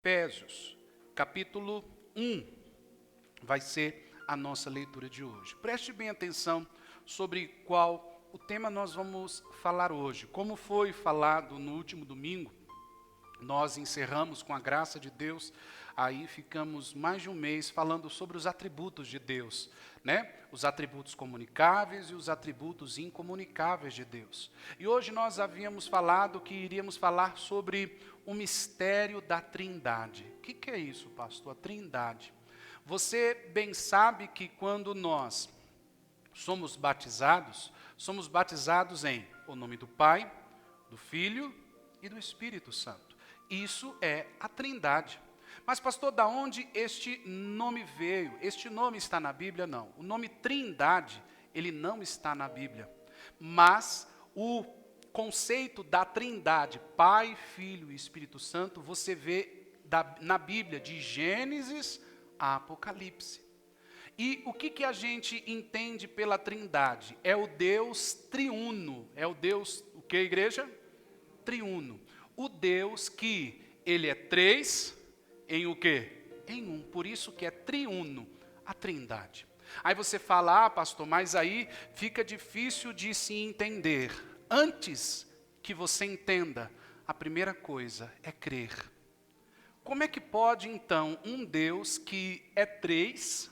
Efésios, capítulo 1, vai ser a nossa leitura de hoje. Preste bem atenção sobre qual o tema nós vamos falar hoje. Como foi falado no último domingo, nós encerramos com a graça de Deus, aí ficamos mais de um mês falando sobre os atributos de Deus, né? Os atributos comunicáveis e os atributos incomunicáveis de Deus. E hoje nós havíamos falado que iríamos falar sobre o mistério da Trindade. O que é isso, pastor? A Trindade. Você bem sabe que quando nós somos batizados em o nome do Pai, do Filho e do Espírito Santo. Isso é a Trindade. Mas, pastor, da onde este nome veio? Este nome está na Bíblia? Não. O nome Trindade, ele não está na Bíblia. Mas o conceito da Trindade, Pai, Filho e Espírito Santo, você vê na Bíblia, de Gênesis a Apocalipse. E o que a gente entende pela Trindade? É o Deus triuno. É o Deus, o que, igreja? Triuno. O Deus que ele é três em o quê? Em um. Por isso que é triuno, a Trindade. Aí você fala, pastor, mas aí fica difícil de se entender. Antes que você entenda, a primeira coisa é crer. Como é que pode, então, um Deus que é três,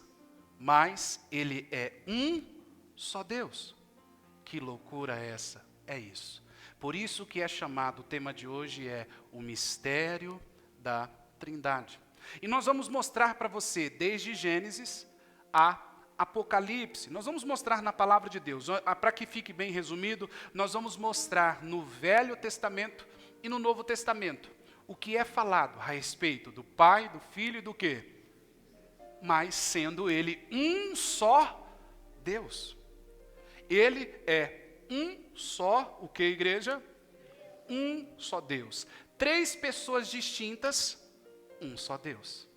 mas ele é um só Deus? Que loucura é essa? É isso. Por isso que é chamado, o tema de hoje é o mistério da Trindade. E nós vamos mostrar para você, desde Gênesis a Apocalipse, nós vamos mostrar na palavra de Deus, para que fique bem resumido, nós vamos mostrar no Velho Testamento e no Novo Testamento, o que é falado a respeito do Pai, do Filho e do quê? Mas sendo ele um só Deus. Ele é um só, o que, igreja? Um só Deus. Três pessoas distintas, um só Deus.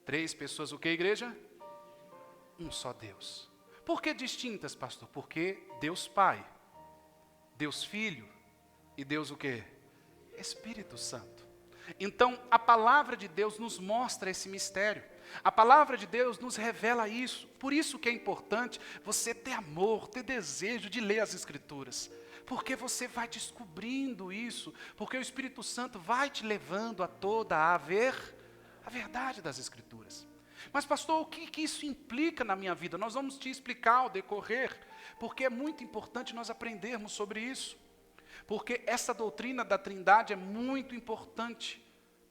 Três pessoas, o que, igreja? Um só Deus. Por que distintas, pastor? Porque Deus Pai, Deus Filho e Deus o quê? Espírito Santo. Então, a palavra de Deus nos mostra esse mistério. A palavra de Deus nos revela isso. Por isso que é importante você ter amor, ter desejo de ler as Escrituras. Porque você vai descobrindo isso. Porque o Espírito Santo vai te levando a toda a verdade das Escrituras. Mas, pastor, o que isso implica na minha vida? Nós vamos te explicar ao decorrer. Porque é muito importante nós aprendermos sobre isso. Porque essa doutrina da Trindade é muito importante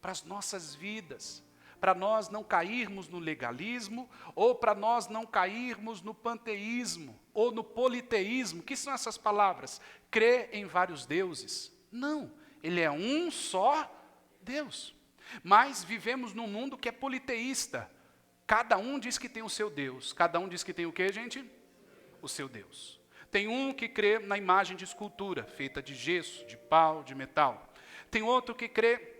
para as nossas vidas. Para nós não cairmos no legalismo, ou para nós não cairmos no panteísmo, ou no politeísmo. O que são essas palavras? Crer em vários deuses. Não, ele é um só Deus. Mas vivemos num mundo que é politeísta. Cada um diz que tem o seu Deus. Cada um diz que tem o quê, gente? O seu Deus. Tem um que crê na imagem de escultura, feita de gesso, de pau, de metal. Tem outro que crê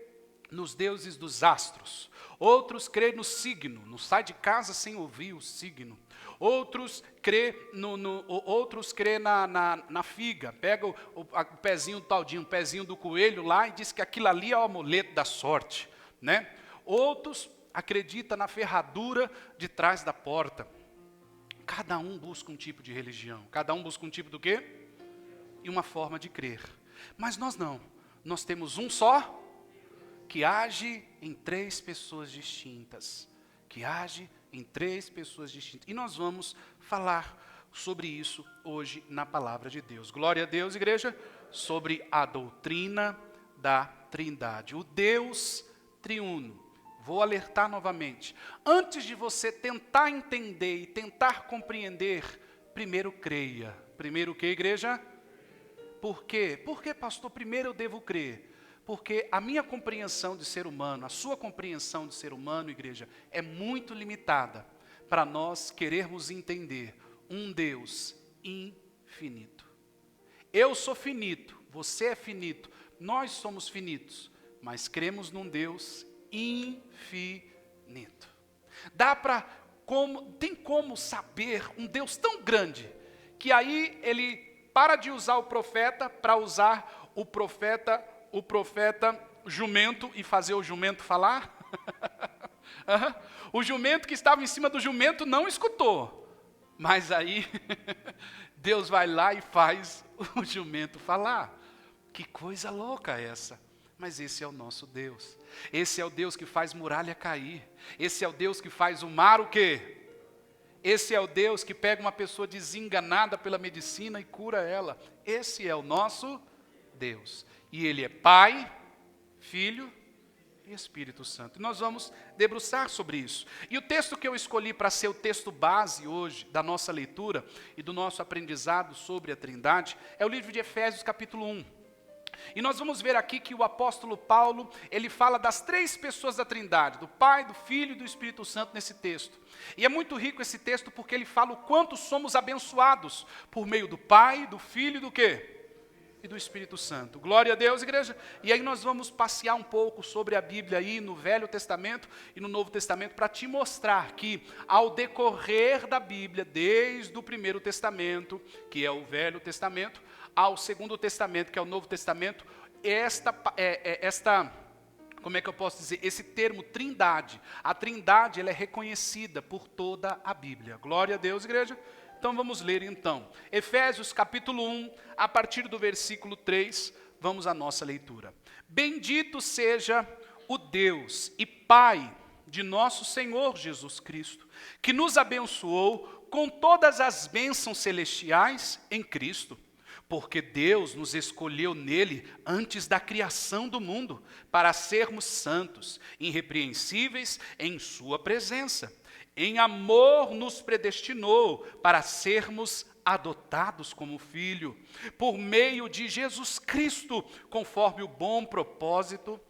nos deuses dos astros. Outros crê no signo, não sai de casa sem ouvir o signo. Outros crê na figa, pega o pezinho do taldinho, o pezinho do coelho lá e diz que aquilo ali é o amuleto da sorte, né? Outros acreditam na ferradura de trás da porta. Cada um busca um tipo de religião, cada um busca um tipo do quê? E uma forma de crer. Mas nós não, nós temos um só, que age em três pessoas distintas. Que age em três pessoas distintas. E nós vamos falar sobre isso hoje na palavra de Deus. Glória a Deus, igreja, sobre a doutrina da Trindade. O Deus triuno. Vou alertar novamente. Antes de você tentar entender e tentar compreender, primeiro creia. Primeiro o que, igreja? Por quê? Por que, pastor, primeiro eu devo crer? Porque a minha compreensão de ser humano, a sua compreensão de ser humano, igreja, é muito limitada para nós querermos entender um Deus infinito. Eu sou finito, você é finito, nós somos finitos, mas cremos num Deus infinito. Tem como saber um Deus tão grande, que aí ele para de usar o profeta para usar o profeta jumento e fazer o jumento falar? O jumento que estava em cima do jumento não escutou. Mas aí, Deus vai lá e faz o jumento falar. Que coisa louca essa. Mas esse é o nosso Deus. Esse é o Deus que faz muralha cair. Esse é o Deus que faz o mar o quê? Esse é o Deus que pega uma pessoa desenganada pela medicina e cura ela. Esse é o nosso Deus. E Ele é Pai, Filho e Espírito Santo. E nós vamos debruçar sobre isso. E o texto que eu escolhi para ser o texto base hoje da nossa leitura e do nosso aprendizado sobre a Trindade é o livro de Efésios capítulo 1. E nós vamos ver aqui que o apóstolo Paulo, ele fala das três pessoas da Trindade, do Pai, do Filho e do Espírito Santo nesse texto. E é muito rico esse texto porque ele fala o quanto somos abençoados por meio do Pai, do Filho e do quê? E do Espírito Santo. Glória a Deus, igreja. E aí nós vamos passear um pouco sobre a Bíblia aí no Velho Testamento e no Novo Testamento para te mostrar que ao decorrer da Bíblia, desde o Primeiro Testamento, que é o Velho Testamento, ao Segundo Testamento, que é o Novo Testamento, como é que eu posso dizer? Esse termo trindade. A trindade, ela é reconhecida por toda a Bíblia. Glória a Deus, igreja. Então vamos ler então. Efésios capítulo 1, a partir do versículo 3, vamos à nossa leitura. Bendito seja o Deus e Pai de nosso Senhor Jesus Cristo, que nos abençoou com todas as bênçãos celestiais em Cristo, porque Deus nos escolheu nele antes da criação do mundo, para sermos santos, irrepreensíveis em sua presença. Em amor nos predestinou para sermos adotados como filho, por meio de Jesus Cristo, conforme o bom propósito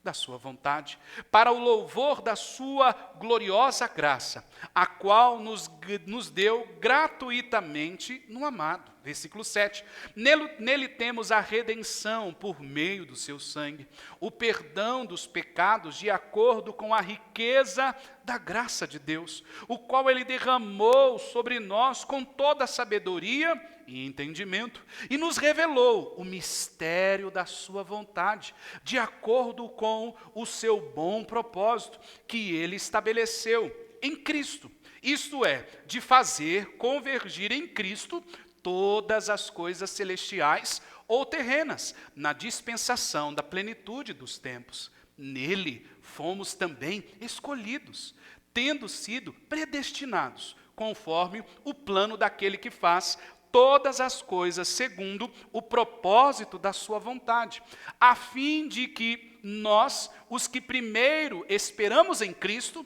da sua vontade, para o louvor da sua gloriosa graça, a qual nos deu gratuitamente no amado. Versículo 7. Nele temos a redenção por meio do seu sangue, o perdão dos pecados de acordo com a riqueza da graça de Deus, o qual Ele derramou sobre nós com toda a sabedoria e entendimento, e nos revelou o mistério da sua vontade, de acordo com o seu bom propósito, que Ele estabeleceu em Cristo, isto é, de fazer convergir em Cristo todas as coisas celestiais ou terrenas, na dispensação da plenitude dos tempos. Nele fomos também escolhidos, tendo sido predestinados, conforme o plano daquele que faz todas as coisas segundo o propósito da sua vontade, a fim de que nós, os que primeiro esperamos em Cristo,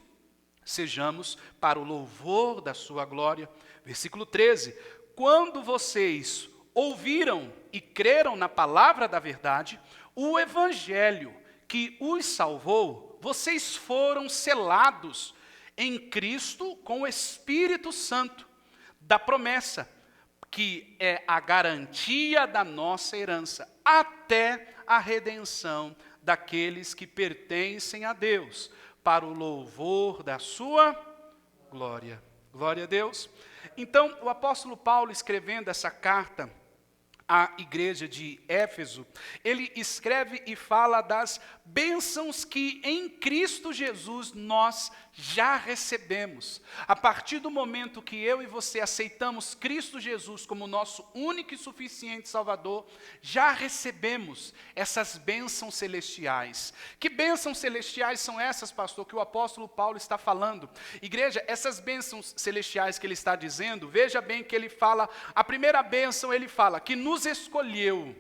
sejamos para o louvor da sua glória. Versículo 13. Quando vocês ouviram e creram na palavra da verdade, o evangelho que os salvou, vocês foram selados em Cristo com o Espírito Santo da promessa, que é a garantia da nossa herança, até a redenção daqueles que pertencem a Deus, para o louvor da sua glória. Glória a Deus. Então, o apóstolo Paulo, escrevendo essa carta à igreja de Éfeso, ele escreve e fala das bênçãos que em Cristo Jesus nós já recebemos. A partir do momento que eu e você aceitamos Cristo Jesus como nosso único e suficiente Salvador, já recebemos essas bênçãos celestiais. Que bênçãos celestiais são essas, pastor, que o apóstolo Paulo está falando? Igreja, essas bênçãos celestiais que ele está dizendo, veja bem que ele fala, a primeira bênção ele fala, que nos escolheu.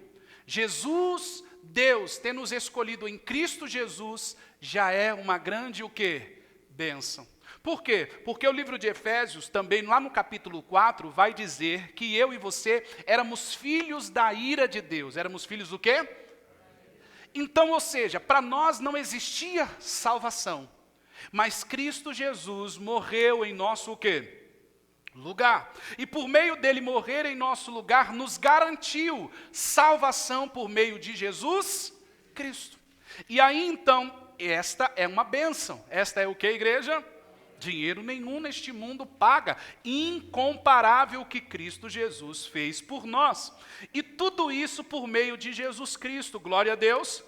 Jesus, Deus, ter nos escolhido em Cristo Jesus, já é uma grande o quê? Bênção. Por quê? Porque o livro de Efésios, também lá no capítulo 4, vai dizer que eu e você éramos filhos da ira de Deus. Éramos filhos do quê? Então, ou seja, para nós não existia salvação, mas Cristo Jesus morreu em nosso o quê? Lugar. E por meio dele morrer em nosso lugar, nos garantiu salvação por meio de Jesus Cristo. E aí então, esta é uma bênção. Esta é o que, igreja? Dinheiro nenhum neste mundo paga, incomparável o que Cristo Jesus fez por nós. E tudo isso por meio de Jesus Cristo, glória a Deus.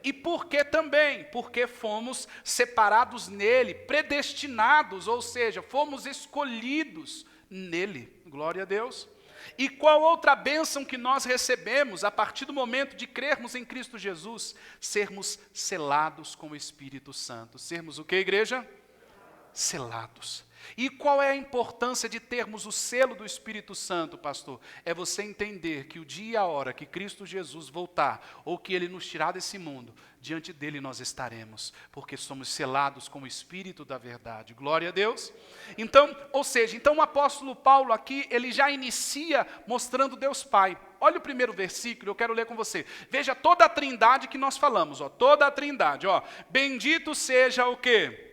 E por que também? Porque fomos separados nele, predestinados, ou seja, fomos escolhidos nele. Glória a Deus. E qual outra bênção que nós recebemos a partir do momento de crermos em Cristo Jesus? Sermos selados com o Espírito Santo. Sermos o que, igreja? Selados. E qual é a importância de termos o selo do Espírito Santo, pastor? É você entender que o dia e a hora que Cristo Jesus voltar, ou que Ele nos tirar desse mundo, diante dele nós estaremos, porque somos selados com o Espírito da verdade. Glória a Deus. Então, ou seja, então o apóstolo Paulo aqui, ele já inicia mostrando Deus Pai. Olha o primeiro versículo, eu quero ler com você. Veja toda a trindade que nós falamos, ó, toda a trindade, ó. Bendito seja o quê?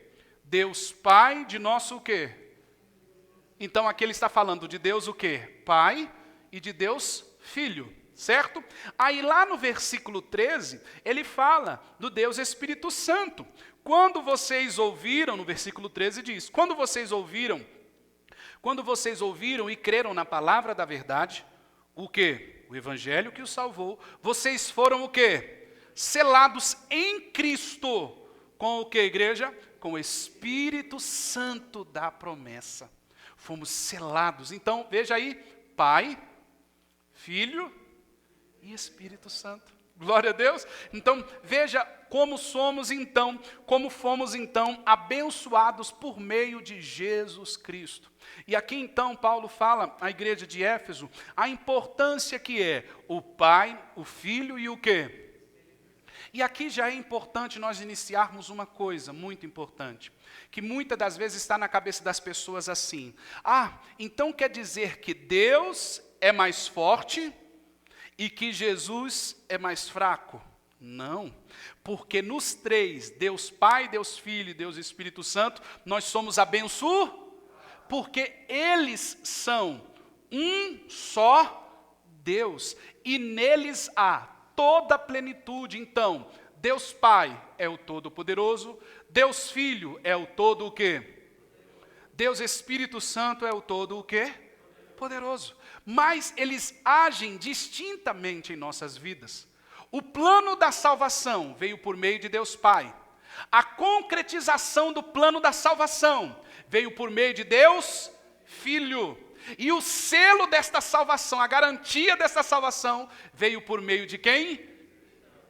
Deus Pai de nosso o quê? Então aqui ele está falando de Deus o quê? Pai e de Deus Filho, certo? Aí lá no versículo 13, ele fala do Deus Espírito Santo. Quando vocês ouviram, no versículo 13 diz, quando vocês ouviram e creram na palavra da verdade, o quê? O evangelho que os salvou, vocês foram o quê? Selados em Cristo. Com o que, igreja? Com o Espírito Santo da promessa. Fomos selados. Então, veja aí, Pai, Filho e Espírito Santo. Glória a Deus. Então, veja como fomos então abençoados por meio de Jesus Cristo. E aqui então Paulo fala à igreja de Éfeso a importância que é o Pai, o Filho e o quê? E aqui já é importante nós iniciarmos uma coisa muito importante, que muitas das vezes está na cabeça das pessoas assim. Ah, então quer dizer que Deus é mais forte e que Jesus é mais fraco? Não, porque nos três, Deus Pai, Deus Filho e Deus Espírito Santo, nós somos abençoados, porque eles são um só Deus, e neles há toda a plenitude. Então, Deus Pai é o Todo-Poderoso, Deus Filho é o Todo o quê? Deus Espírito Santo é o Todo o quê? Poderoso. Mas eles agem distintamente em nossas vidas. O plano da salvação veio por meio de Deus Pai. A concretização do plano da salvação veio por meio de Deus Filho. E o selo desta salvação, a garantia desta salvação, veio por meio de quem?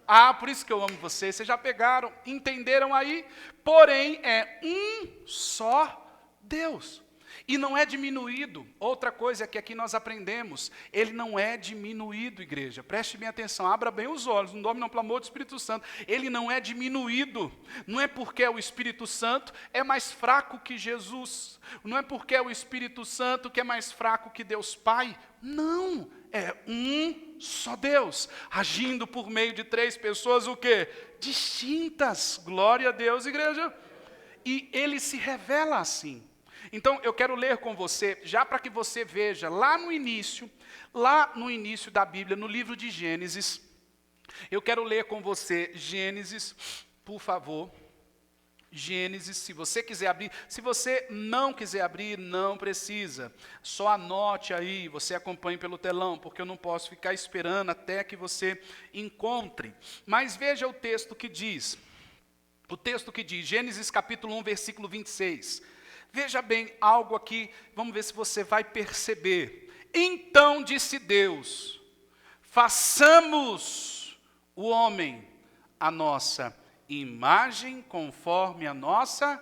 Ah, por isso que eu amo vocês. Vocês já pegaram, entenderam aí? Porém, é um só Deus. E não é diminuído. Outra coisa que aqui nós aprendemos, ele não é diminuído, igreja. Preste bem atenção, abra bem os olhos, não dorme não, pelo amor do Espírito Santo. Ele não é diminuído. Não é porque o Espírito Santo é mais fraco que Jesus. Não é porque o Espírito Santo que é mais fraco que Deus Pai. Não, é um só Deus, agindo por meio de três pessoas, o quê? Distintas. Glória a Deus, igreja. E ele se revela assim. Então, eu quero ler com você, já para que você veja, lá no início da Bíblia, no livro de Gênesis, eu quero ler com você Gênesis, por favor. Gênesis, se você quiser abrir, se você não quiser abrir, não precisa. Só anote aí, você acompanhe pelo telão, porque eu não posso ficar esperando até que você encontre. Mas veja o texto que diz, Gênesis capítulo 1, versículo 26. Veja bem algo aqui, vamos ver se você vai perceber. Então disse Deus, façamos o homem a nossa imagem conforme a nossa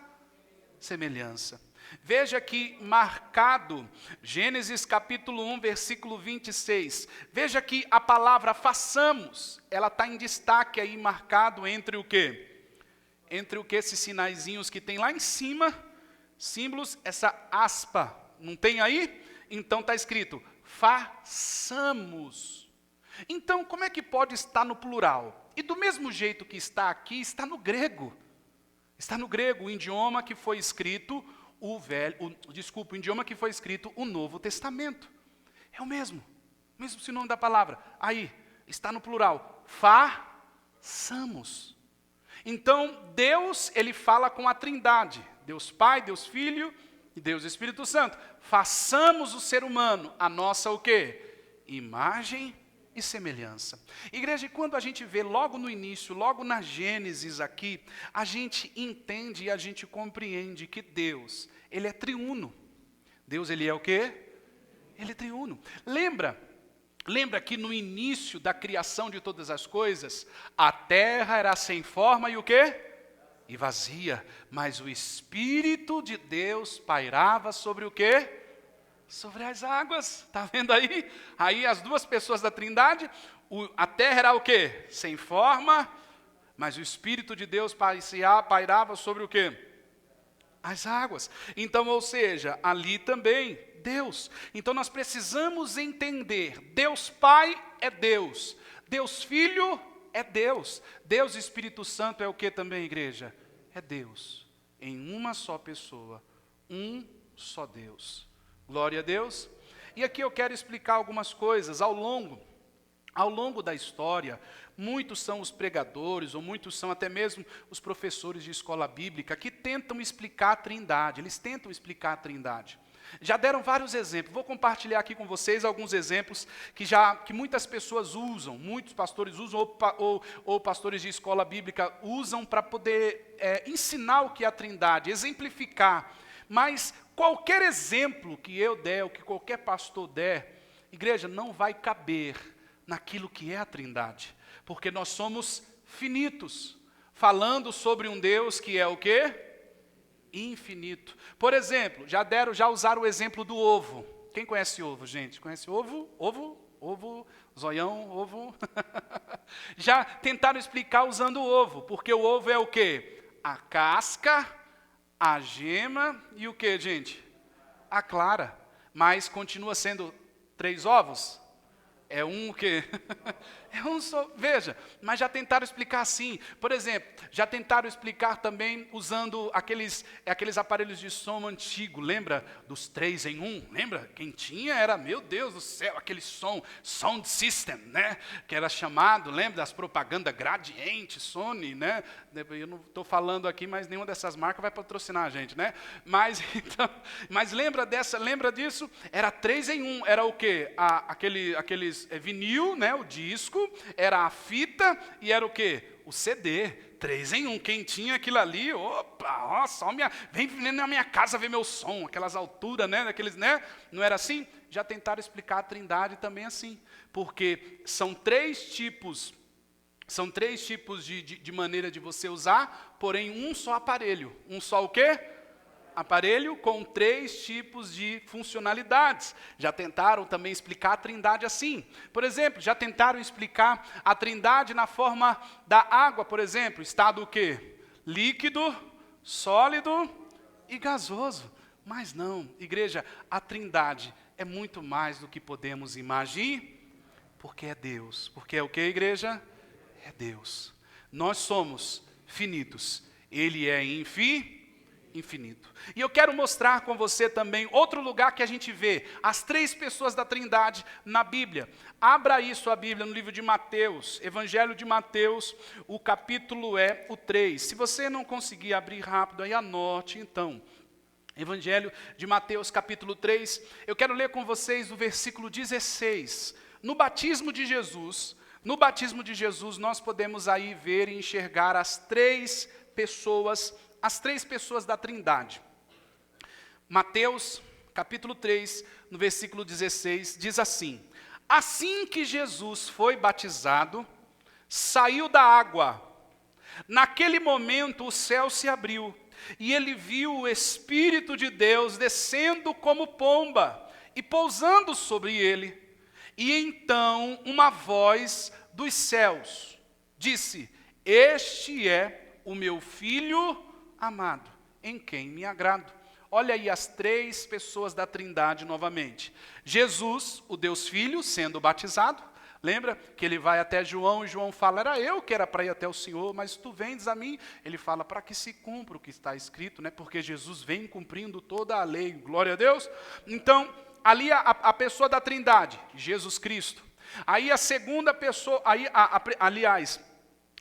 semelhança. Veja aqui marcado, Gênesis capítulo 1, versículo 26. Veja aqui a palavra façamos, ela está em destaque aí marcado entre o quê? Entre o que esses sinaizinhos que tem lá em cima, símbolos, essa aspa, não tem aí? Então está escrito, façamos. Então, como é que pode estar no plural? E do mesmo jeito que está aqui, está no grego. Está no grego, o idioma que foi escrito, o idioma que foi escrito o Novo Testamento. É o mesmo sinônimo da palavra. Aí, está no plural, façamos. Então, Deus, ele fala com a trindade. Deus Pai, Deus Filho e Deus Espírito Santo. Façamos o ser humano a nossa o quê? Imagem e e semelhança. Igreja, quando a gente vê logo no início, logo na Gênesis aqui, a gente entende e a gente compreende que Deus, Ele é triuno. Deus, Ele é o quê? Ele é triuno. Lembra que no início da criação de todas as coisas, a terra era sem forma e o quê? E vazia, mas o Espírito de Deus pairava sobre o quê? Sobre as águas, está vendo aí? Aí as duas pessoas da Trindade, a terra era o quê? Sem forma, mas o Espírito de Deus pairava sobre o quê? As águas. Então, ou seja, ali também, Deus. Então nós precisamos entender, Deus Pai é Deus, Deus Filho é Deus, Deus Espírito Santo é o que também, igreja? É Deus, em uma só pessoa, um só Deus. Glória a Deus. E aqui eu quero explicar algumas coisas. Ao longo da história, muitos são os pregadores, ou muitos são até mesmo os professores de escola bíblica, que tentam explicar a Trindade, eles tentam explicar a Trindade. Já deram vários exemplos, vou compartilhar aqui com vocês alguns exemplos que muitas pessoas usam, muitos pastores usam, ou pastores de escola bíblica usam para poder ensinar o que é a Trindade, exemplificar. Mas qualquer exemplo que eu der, ou que qualquer pastor der, igreja, não vai caber naquilo que é a Trindade, porque nós somos finitos, falando sobre um Deus que é o quê? Infinito. Por exemplo, já usaram o exemplo do ovo. Quem conhece ovo, gente? Conhece ovo? Ovo, zoião, ovo. Já tentaram explicar usando o ovo, porque o ovo é o quê? A casca, a gema e o quê, gente? A clara. Mas continua sendo 3 ovos? É um o quê? É um só. Veja, mas já tentaram explicar assim. Por exemplo, já tentaram explicar também usando aqueles aparelhos de som antigo. Lembra dos 3 em 1? Lembra? Quem tinha era, meu Deus do céu, aquele sound system, né? Que era chamado, lembra das propagandas Gradiente, Sony, né? Eu não estou falando aqui, mas nenhuma dessas marcas vai patrocinar a gente, né? Mas lembra disso? Era 3 em 1. Era o quê? Aqueles vinil, né? O disco. Era a fita e era o quê? O CD, 3 em 1. Quem tinha aquilo ali, opa, vem na minha casa ver meu som, aquelas alturas, né? Daqueles, né? Não era assim? Já tentaram explicar a Trindade também assim, porque são 3 tipos de maneira de você usar, porém um só aparelho. Um só o quê? Aparelho com 3 tipos de funcionalidades. Já tentaram também explicar a Trindade assim. Por exemplo, já tentaram explicar a Trindade na forma da água, por exemplo. Estado o quê? Líquido, sólido e gasoso. Mas não, igreja, a Trindade é muito mais do que podemos imaginar, porque é Deus. Porque é o que, igreja? É Deus. Nós somos finitos. Ele é infinito. E eu quero mostrar com você também outro lugar que a gente vê as 3 pessoas da Trindade na Bíblia. Abra aí sua Bíblia no livro de Mateus, Evangelho de Mateus, o capítulo é o 3. Se você não conseguir abrir rápido, aí anote então. Evangelho de Mateus, capítulo 3. Eu quero ler com vocês o versículo 16. No batismo de Jesus, nós podemos aí ver e enxergar as 3 pessoas da Trindade. Mateus, capítulo 3, no versículo 16, diz assim: assim que Jesus foi batizado, saiu da água. Naquele momento o céu se abriu, e ele viu o Espírito de Deus descendo como pomba, e pousando sobre ele. E então uma voz dos céus disse: este é o meu Filho amado, em quem me agrado. Olha aí as 3 pessoas da Trindade novamente. Jesus, o Deus Filho, sendo batizado. Lembra que ele vai até João e João fala: era eu que era para ir até o Senhor, mas tu vendes a mim. Ele fala para que se cumpra o que está escrito, né? Porque Jesus vem cumprindo toda a lei. Glória a Deus. Então, ali a pessoa da Trindade, Jesus Cristo. Aí a segunda pessoa,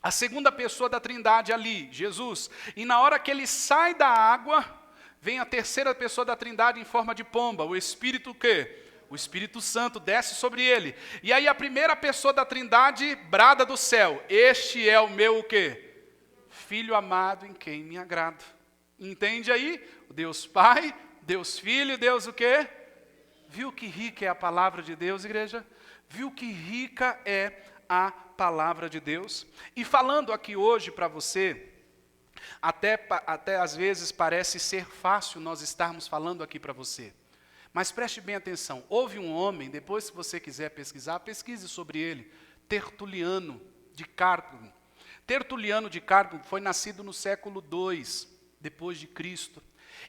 a segunda pessoa da Trindade ali, Jesus. E na hora que ele sai da água, vem a terceira pessoa da Trindade em forma de pomba, o Espírito o quê? O Espírito Santo desce sobre ele. E aí a primeira pessoa da Trindade brada do céu: este é o meu o quê? Filho amado em quem me agrado. Entende aí? Deus Pai, Deus Filho, Deus o quê? Viu que rica é a palavra de Deus, igreja? Viu que rica é a palavra de Deus? E falando aqui hoje para você, até às vezes parece ser fácil nós estarmos falando aqui para você. Mas preste bem atenção, houve um homem, depois se você quiser pesquisar, pesquise sobre ele, Tertuliano de Carpo. Tertuliano de Carpo foi nascido no século II, depois de Cristo.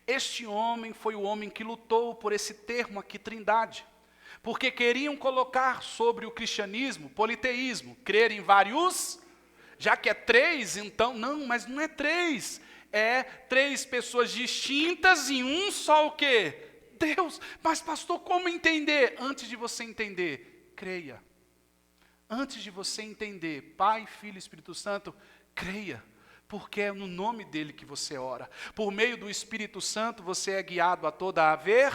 Este homem foi o homem que lutou por esse termo aqui, trindade, porque queriam colocar sobre o cristianismo, politeísmo, crer em vários, já que é três, então, não, mas não é três, é três pessoas distintas em um só o quê? Deus. Mas pastor, como entender? Antes de você entender, creia. Antes de você entender, Pai, Filho e Espírito Santo, creia. Porque é no nome dele que você ora. Por meio do Espírito Santo você é guiado a toda a ver.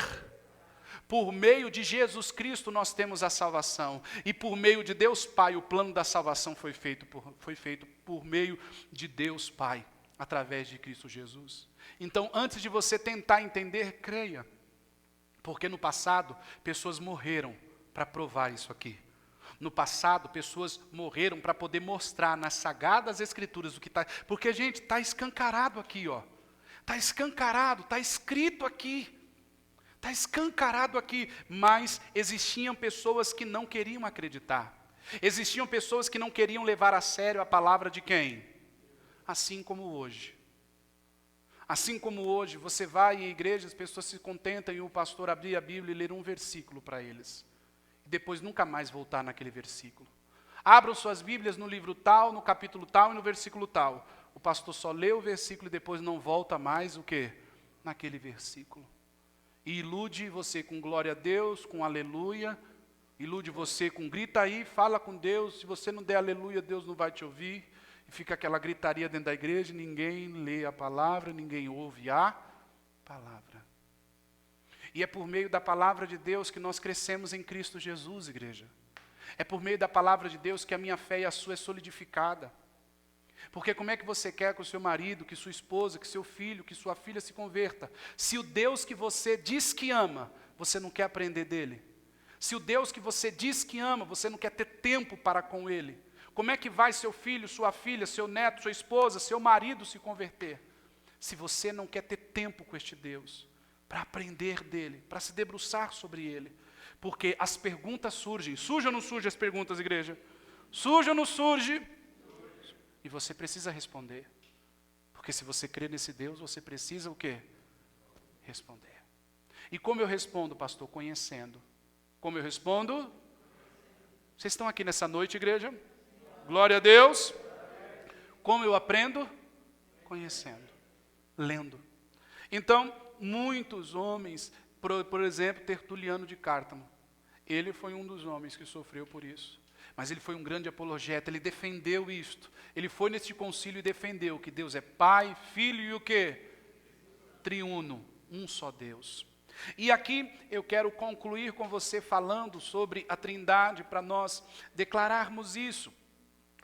Por meio de Jesus Cristo nós temos a salvação. E por meio de Deus Pai, o plano da salvação foi feito por meio de Deus Pai, através de Cristo Jesus. Então, antes de você tentar entender, creia. Porque no passado, pessoas morreram para provar isso aqui. No passado, pessoas morreram para poder mostrar nas Sagradas Escrituras o que está. Porque, gente, está escancarado aqui, ó. Está escancarado, está escrito aqui. Está escancarado aqui. Mas existiam pessoas que não queriam acreditar. Existiam pessoas que não queriam levar a sério a palavra de quem? Assim como hoje. Assim como hoje, você vai em igreja, as pessoas se contentam em o pastor abrir a Bíblia e ler um versículo para eles. E depois nunca mais voltar naquele versículo. Abram suas Bíblias no livro tal, no capítulo tal e no versículo tal. O pastor só lê o versículo e depois não volta mais o quê? Naquele versículo. E ilude você com glória a Deus, com aleluia. Ilude você com grita aí, fala com Deus. Se você não der aleluia, Deus não vai te ouvir. E fica aquela gritaria dentro da igreja, ninguém lê a palavra, ninguém ouve a palavra. E é por meio da palavra de Deus que nós crescemos em Cristo Jesus, igreja. É por meio da palavra de Deus que a minha fé e a sua é solidificada. Porque como é que você quer que o seu marido, que sua esposa, que seu filho, que sua filha se converta, se o Deus que você diz que ama, você não quer aprender dele? Se o Deus que você diz que ama, você não quer ter tempo para com ele? Como é que vai seu filho, sua filha, seu neto, sua esposa, seu marido se converter? Se você não quer ter tempo com este Deus, para aprender dele, para se debruçar sobre ele. Porque as perguntas surgem. Surge ou não surge as perguntas, igreja? Surge ou não surge? E você precisa responder. Porque se você crê nesse Deus, você precisa o quê? Responder. E como eu respondo, pastor? Conhecendo. Como eu respondo? Vocês estão aqui nessa noite, igreja? Glória a Deus. Como eu aprendo? Conhecendo, lendo. Então, muitos homens, por exemplo, Tertuliano de Cártamo, ele foi um dos homens que sofreu por isso. Mas ele foi um grande apologeta, ele defendeu isto. Ele foi neste concílio e defendeu que Deus é Pai, Filho e o quê? Triuno, um só Deus. E aqui eu quero concluir com você falando sobre a Trindade, para nós declararmos isso.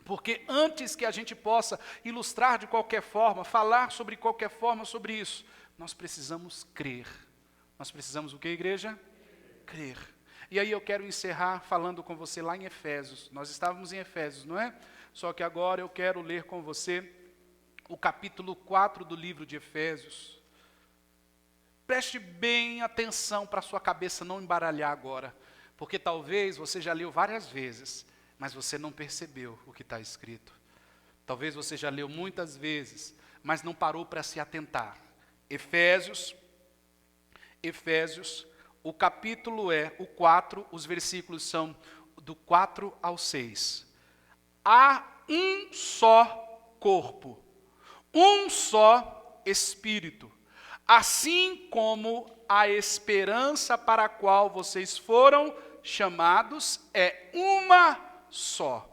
Porque antes que a gente possa ilustrar de qualquer forma, falar sobre qualquer forma sobre isso, nós precisamos crer. Nós precisamos o que, igreja? Crer. E aí eu quero encerrar falando com você lá em Efésios. Nós estávamos em Efésios, não é? Só que agora eu quero ler com você o capítulo 4 do livro de Efésios. Preste bem atenção para a sua cabeça não embaralhar agora. Porque talvez você já leu várias vezes, mas você não percebeu o que está escrito. Talvez você já leu muitas vezes, mas não parou para se atentar. Efésios, o capítulo é o 4, os versículos são do 4 ao 6. Há um só corpo, um só Espírito, assim como a esperança para a qual vocês foram chamados é uma só.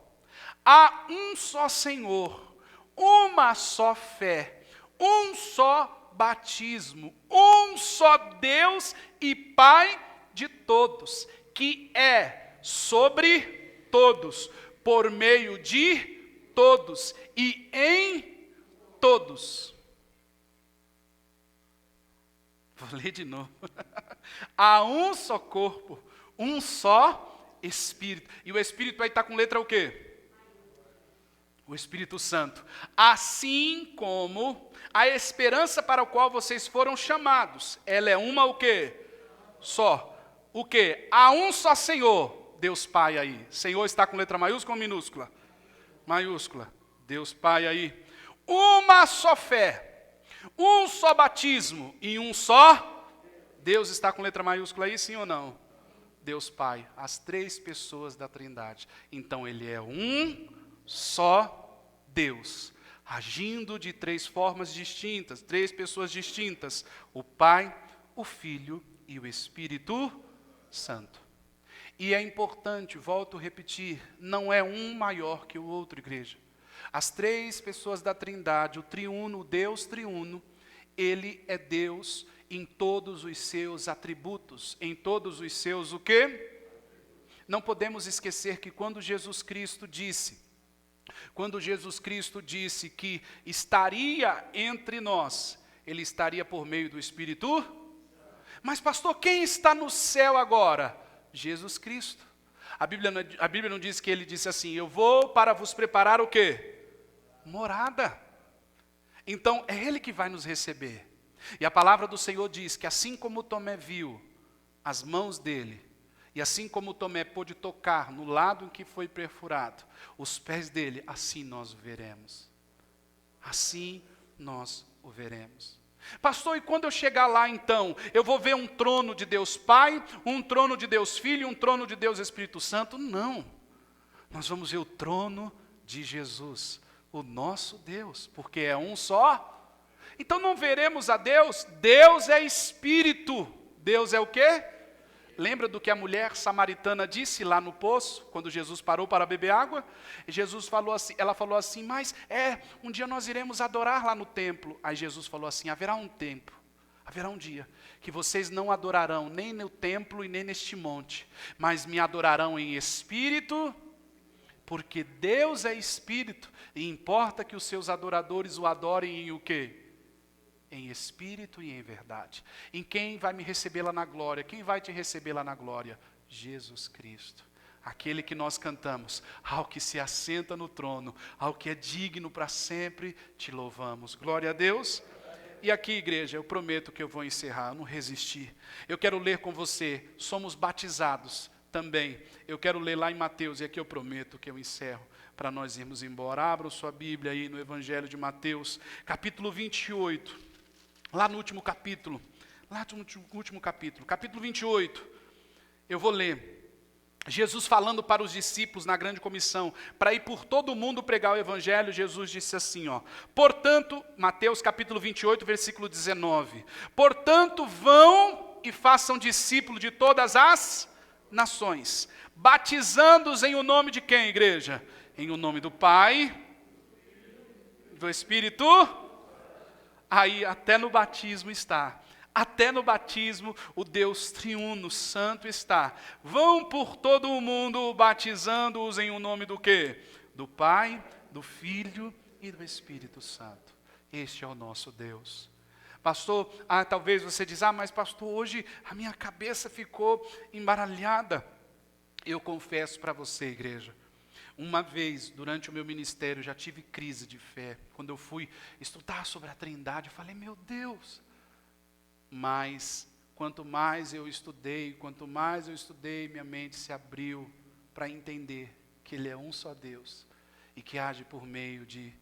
Há um só Senhor, uma só fé, um só batismo, um só Deus e Pai de todos, que é sobre todos, por meio de todos e em todos. Vou ler de novo. Há um só corpo, um só Espírito. E o Espírito vai estar com letra o quê? O Espírito Santo. Assim como a esperança para a qual vocês foram chamados, ela é uma o quê? Só. O quê? Há um só Senhor, Deus Pai aí. Senhor está com letra maiúscula ou minúscula? Maiúscula. Deus Pai aí. Uma só fé, um só batismo e um só. Deus está com letra maiúscula aí, sim ou não? Deus Pai, as três pessoas da Trindade. Então ele é um só Deus, agindo de três formas distintas, três pessoas distintas: o Pai, o Filho e o Espírito Santo. E é importante, volto a repetir, não é um maior que o outro, igreja. As três pessoas da Trindade, o triuno, o Deus triuno, ele é Deus em todos os seus atributos, em todos os seus o quê? Não podemos esquecer que quando Jesus Cristo disse que estaria entre nós, ele estaria por meio do Espírito. Mas pastor, quem está no céu agora? Jesus Cristo. A Bíblia não diz que ele disse assim: eu vou para vos preparar o quê? Morada. Então é ele que vai nos receber. E a palavra do Senhor diz que assim como Tomé viu as mãos dele, e assim como Tomé pôde tocar no lado em que foi perfurado, os pés dele, assim nós o veremos. Assim nós o veremos. Pastor, e quando eu chegar lá então, eu vou ver um trono de Deus Pai, um trono de Deus Filho, um trono de Deus Espírito Santo? Não. Nós vamos ver o trono de Jesus, o nosso Deus, porque é um só. Então não veremos a Deus. Deus é Espírito. Deus é o quê? Lembra do que a mulher samaritana disse lá no poço, quando Jesus parou para beber água? Jesus falou assim, ela falou assim: mas um dia nós iremos adorar lá no templo. Aí Jesus falou assim: haverá um tempo, haverá um dia, que vocês não adorarão nem no templo e nem neste monte, mas me adorarão em espírito, porque Deus é espírito, e importa que os seus adoradores o adorem em o quê? Em espírito e em verdade. Em quem vai me receber lá na glória? Quem vai te receber lá na glória? Jesus Cristo. Aquele que nós cantamos: ao que se assenta no trono, ao que é digno para sempre, te louvamos. Glória a Deus. E aqui, igreja, eu prometo que eu vou encerrar, eu não resisti. Eu quero ler com você, somos batizados também. Eu quero ler lá em Mateus, e aqui eu prometo que eu encerro, para nós irmos embora. Abra sua Bíblia aí no Evangelho de Mateus, capítulo 28. Lá no último capítulo, capítulo 28, eu vou ler. Jesus falando para os discípulos na grande comissão, para ir por todo o mundo pregar o evangelho. Jesus disse assim, portanto, Mateus capítulo 28, versículo 19. Portanto, vão e façam discípulos de todas as nações, batizando-os em o nome de quem, igreja? Em o nome do Pai, do Espírito. Aí até no batismo está. Até no batismo o Deus triuno, santo está. Vão por todo o mundo batizando-os em o nome do quê? Do Pai, do Filho e do Espírito Santo. Este é o nosso Deus. Pastor, talvez você diz: mas pastor, hoje a minha cabeça ficou embaralhada. Eu confesso para você, igreja, uma vez, durante o meu ministério, já tive crise de fé. Quando eu fui estudar sobre a Trindade, eu falei: meu Deus. Mas, quanto mais eu estudei, minha mente se abriu para entender que Ele é um só Deus e que age por meio de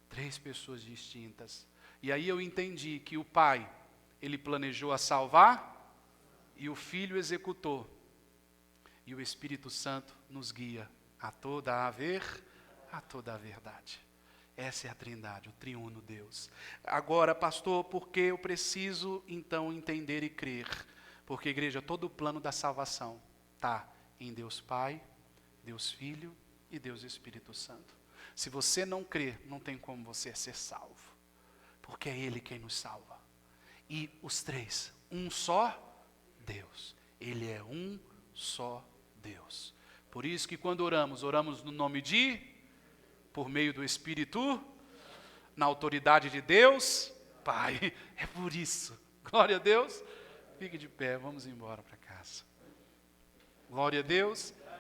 três pessoas distintas. E aí eu entendi que o Pai, Ele planejou a salvar, e o Filho executou, e o Espírito Santo nos guia a toda a verdade. Essa é a Trindade, o triuno Deus. Agora, pastor, por que eu preciso então entender e crer? Porque, igreja, todo o plano da salvação está em Deus Pai, Deus Filho e Deus Espírito Santo. Se você não crer, não tem como você ser salvo, porque é Ele quem nos salva. E os três, um só Deus. Ele é um só Deus. Por isso que quando oramos, oramos no nome de, por meio do Espírito, na autoridade de Deus, Pai. É por isso. Glória a Deus. Fique de pé, vamos embora para casa. Glória a Deus.